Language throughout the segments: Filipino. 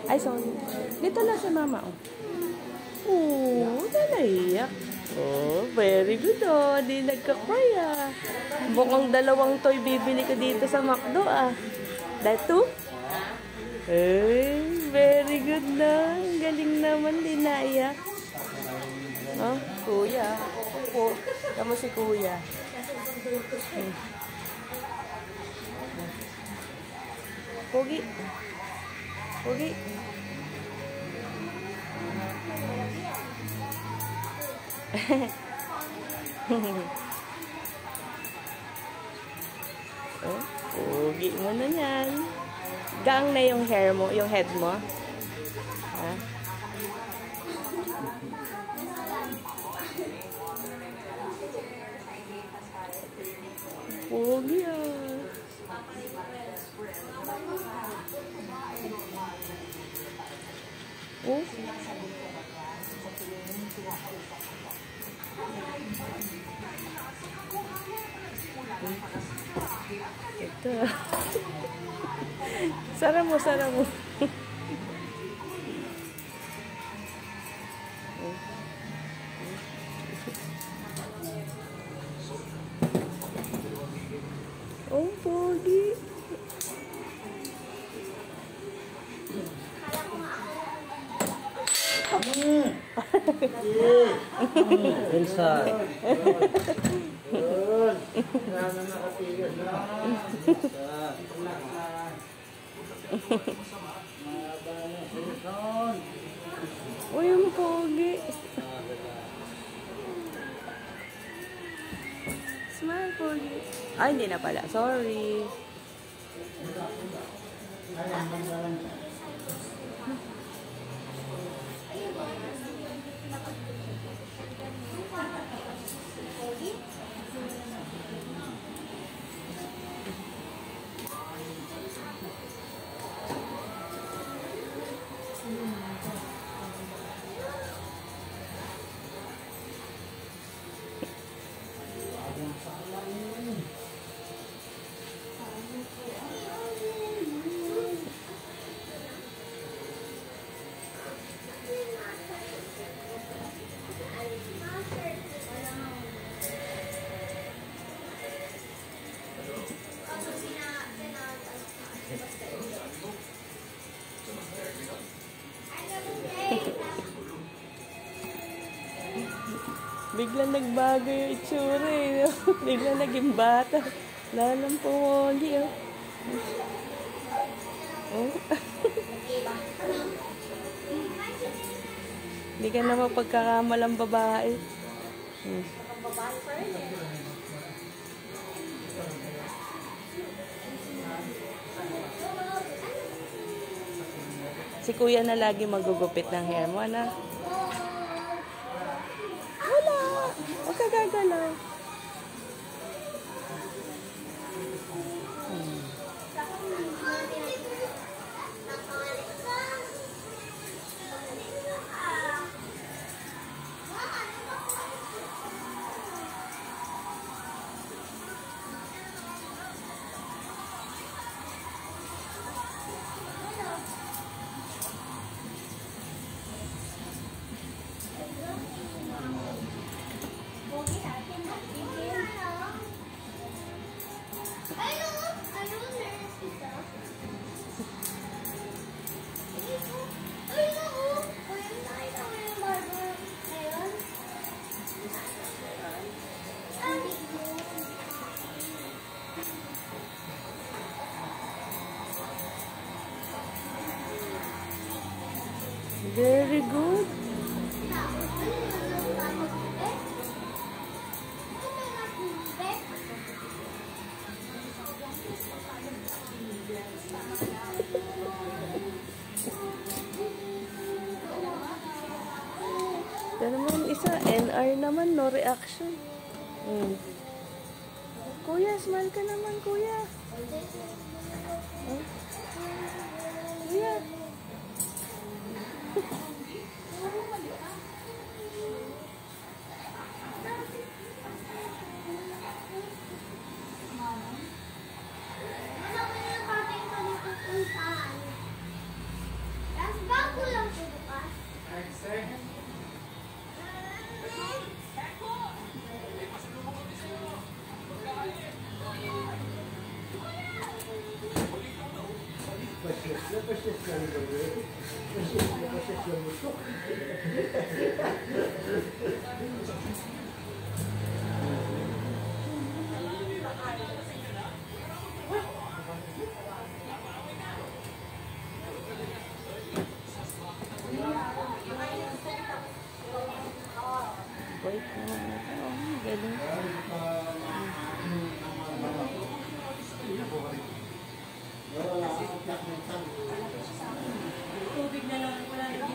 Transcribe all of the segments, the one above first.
Ay, sorry. Dito na si mama, oh. Oh, naiyak. Oh, very good, oh. Di nagka-cry, ah. Bukang dalawang toy bibili ko dito sa McDo, ah. Dato? Eh, very good na. Galing naman, di naiyak. Oh, kuya. Opo. Kamu si kuya. Pogi. Pogi. Oh, pogi mo na yan. Gang na yung hair mo, yung head mo. Ha? Pogi ah. Oh. Ito. Sara mo, sara mo. Oh, pogi. Elsa. Uy, yung pogi. Smile, pogi. Ay, hindi na pala. Sorry. Biglang nagbago yung itsura eh. Biglang naging bata. Lalang pogi oh. Oh. Hindi ka na mapagkakamalang babae. Babae pa rin eh. Si kuya na lagi magugupit ng hair mo, na? Wala! Huwag ka gagalaw. Very good. Ito naman isa, NR naman, no reaction. Kuya, smile ka naman, kuya. Kuya. Wait naman ito. Oh, galing. Tubig na lang wala na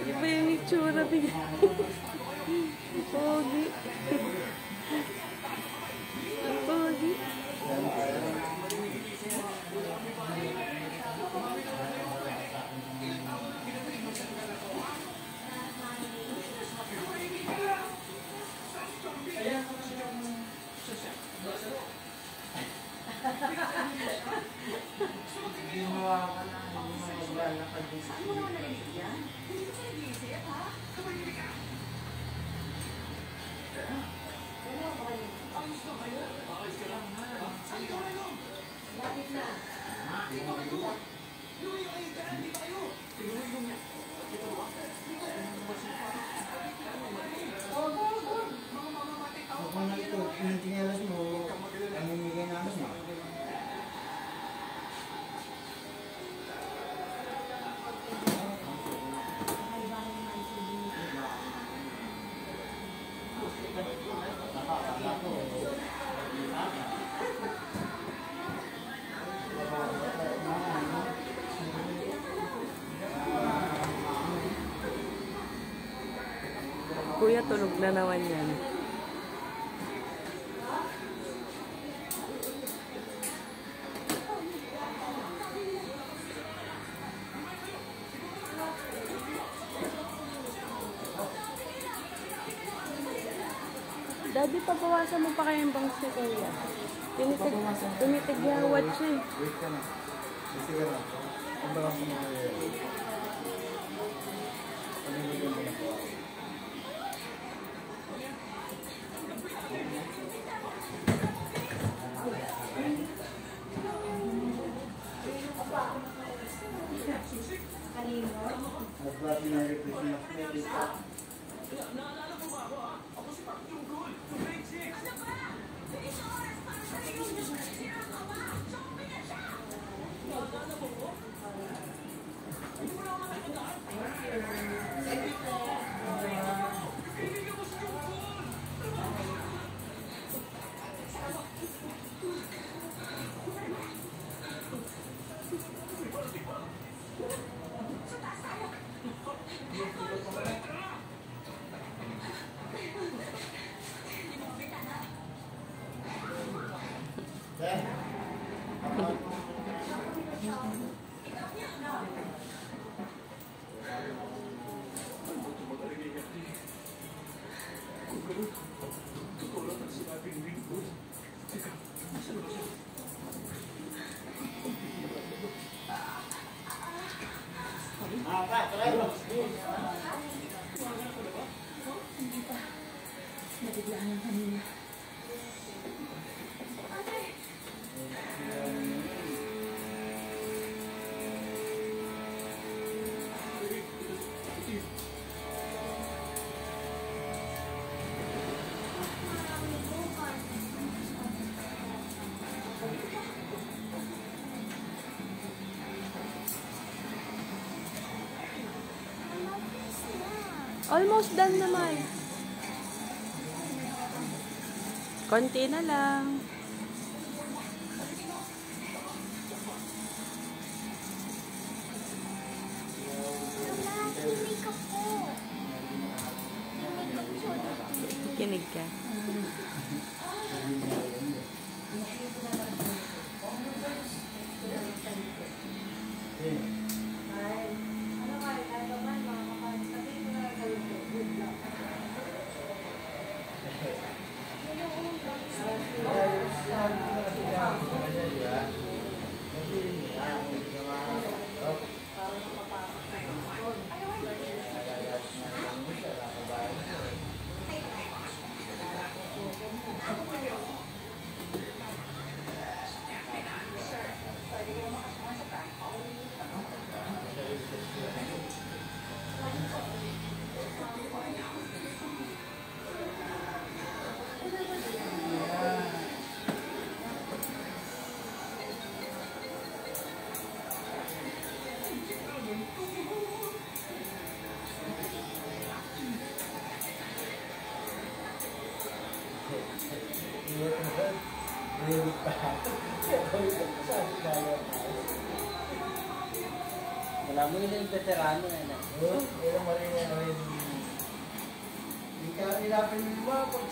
Iba yung itsura bigla. Pogi. Pogi. Kung nagtitingilas mo, amimigay namin mo. Kuya, tulog na naman yan. Daddy, pabawasan mo pa kayong bangs ni Kuya. Tinitig-yawat siya eh. Wait ka na. Sige na. Ang bawas mo kayo. Pamimigay mo na po. Happy Merry Christmas. Nabiglaan lang kanina. Almost done naman. Konti na lang. Kinig ka. Wala mo yun yung veterano eh. Oo, yun ang marin yan rin. Hindi ka nilapin mo ba pag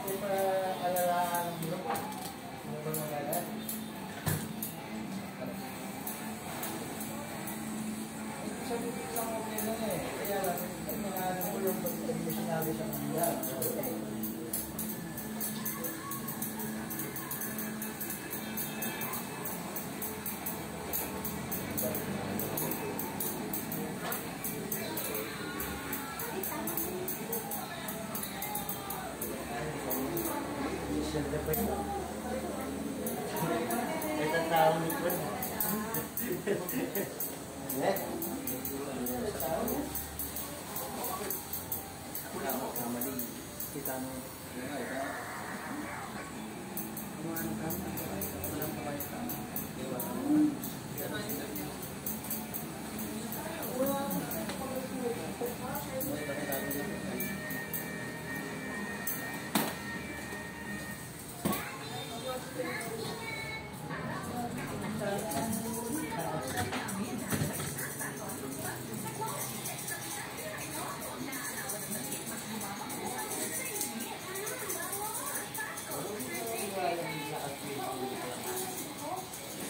may paalalahan ng bulo pa? Ano ba magalan? Sabi ko lang okay lang eh. Kaya lang, ang mga ano mo yung pag mo sinabi sa kanila. Ito tao nito. Eh? Kita mo.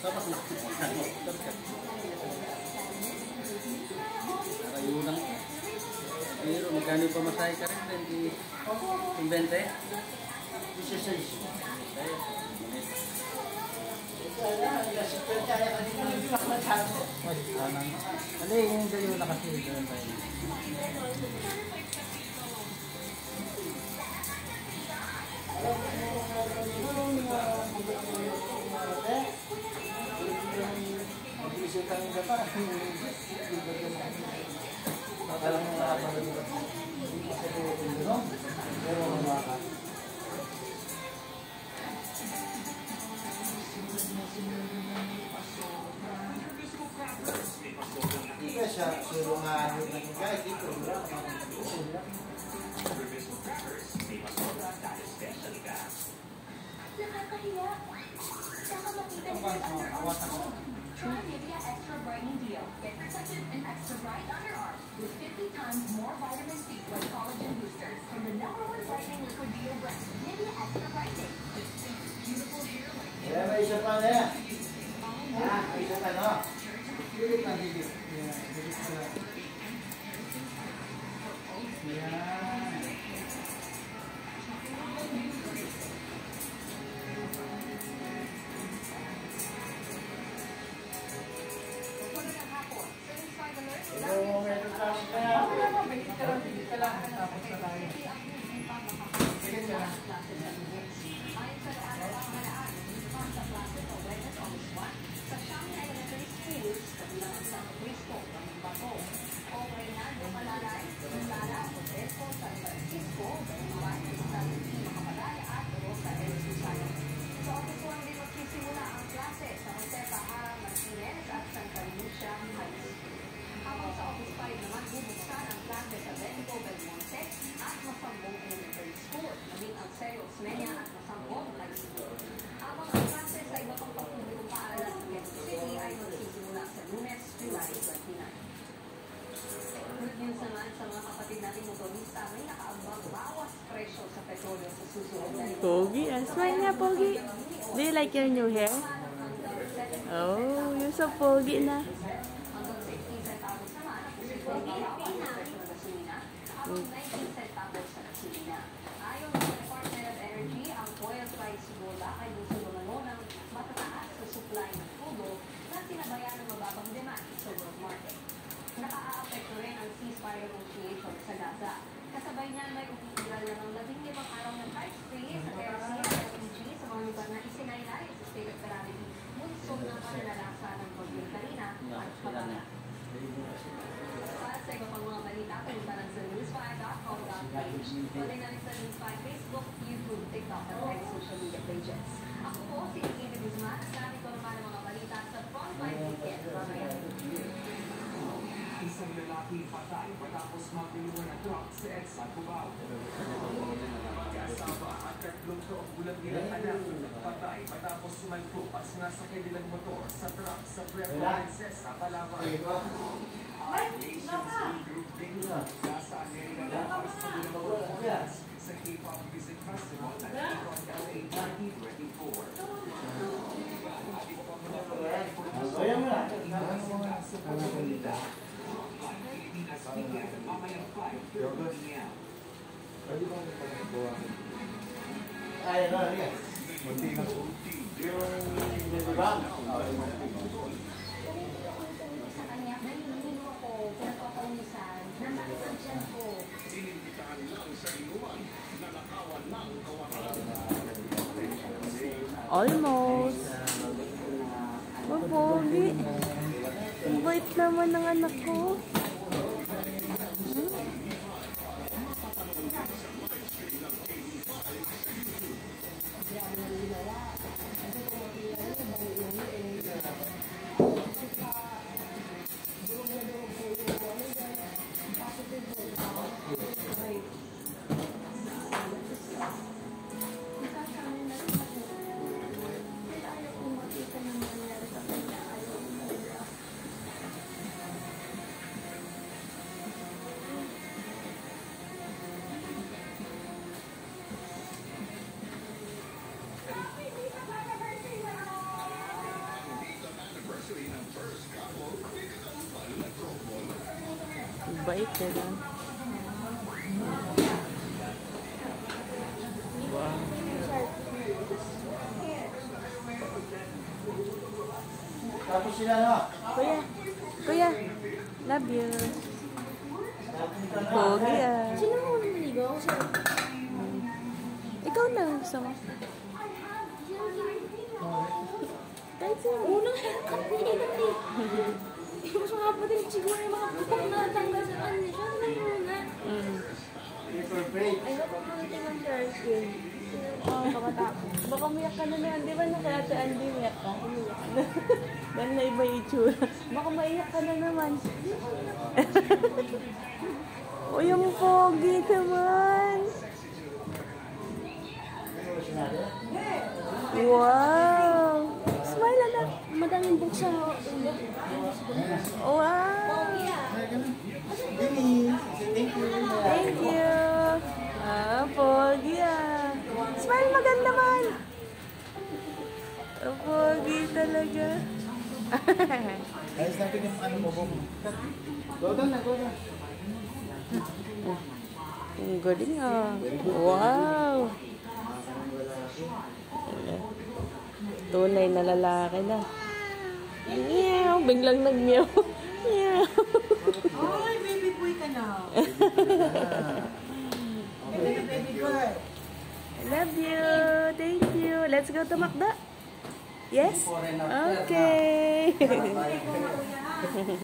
Tapos ayunang pero magkano pa masaya ka rin di 20? Ano yung dayo na kasi doon tayo? Nakakahiya. Saka makita niyo try Nivea Extra Brightening Deal. Get protected and extra bright underarm with 50 times more vitamin C plus collagen boosters from the #1 brightening liquid deal brand, Nivea Extra Brightening. Beautiful hair like Kaya may isa pa na yan. May isa pa no? Dilit na dilit. Dilit pa lang. Yan. Pogi, smile nga, Pogi. Do you like your new hair? Oh, you're so Pogi na. Nakaaapekto rin ang ceasefire negotiation sa Gaza. Kasabay niyan may umiiral na ng 15 araw ng tight freeze sa KRC at LPG sa mga lugar na isinailalim sa state of calamity. Munsod ng pananalasa ng Bagyong Karina at Habana. Para sa iba pang mga balita, punta lang sa news5.com.ph. Wala na rin sa News5 Facebook, YouTube, TikTok at mga social media pages. Ako po si Ikini Guzman. Sabi ko naman ang mga balita sa Frontline Weekend. Mamaya. Isang lalaki patay matapos magdiluwa ng truck sa EDSA Cubao. Kasama at Tatlong taong gulang nilang anak patay matapos sumalpo at sinasakay nilang motor sa truck sa Puerto Princesa, Palawan. Nations Group Day nasa Amerika na para sa kanilang performance sa K-pop Music Festival at K-pop LA 2024. Ay, ano, ano yan? Munti na po. Yung, di ba? Sa kanya, nanginginig ako, pinagpapaulisan, natakot siya ko. Almost. Mapogi. Ang bait naman ng anak ko. Bait eh. Wow. Tapos sila, no? Kuya, love you. Pogi ah. Sino mo naligo? Ikaw na, gusto mo. Kahit sino. Unang haircut ni Ilati. Mas mga kapatid siguro yung mga pupok na tanggal sa kanya. Siya na muna. Paper break. Ay, baka malitin ang Thursday. Baka umiyak ka na naman. Di ba na kaya Ate Andy umiyak ka? Dahil na iba yung itsura. Baka maiyak ka na naman. O yung pogi naman. Wow! Smile anak. Madaming book sa Wow! Dini, thank you. Thank you. Pogi ah. Smile maganda man. Pogi talaga. Ayos natin yung ano mo, Bong. Go down na, go down. Ang galing ah. Wow! Tunay na lalaki na. Meow! Biglang nag-meow. Meow! Ay, baby boy ka na. Baby boy. I love you. Thank you. Let's go to Macdo. Yes? Okay.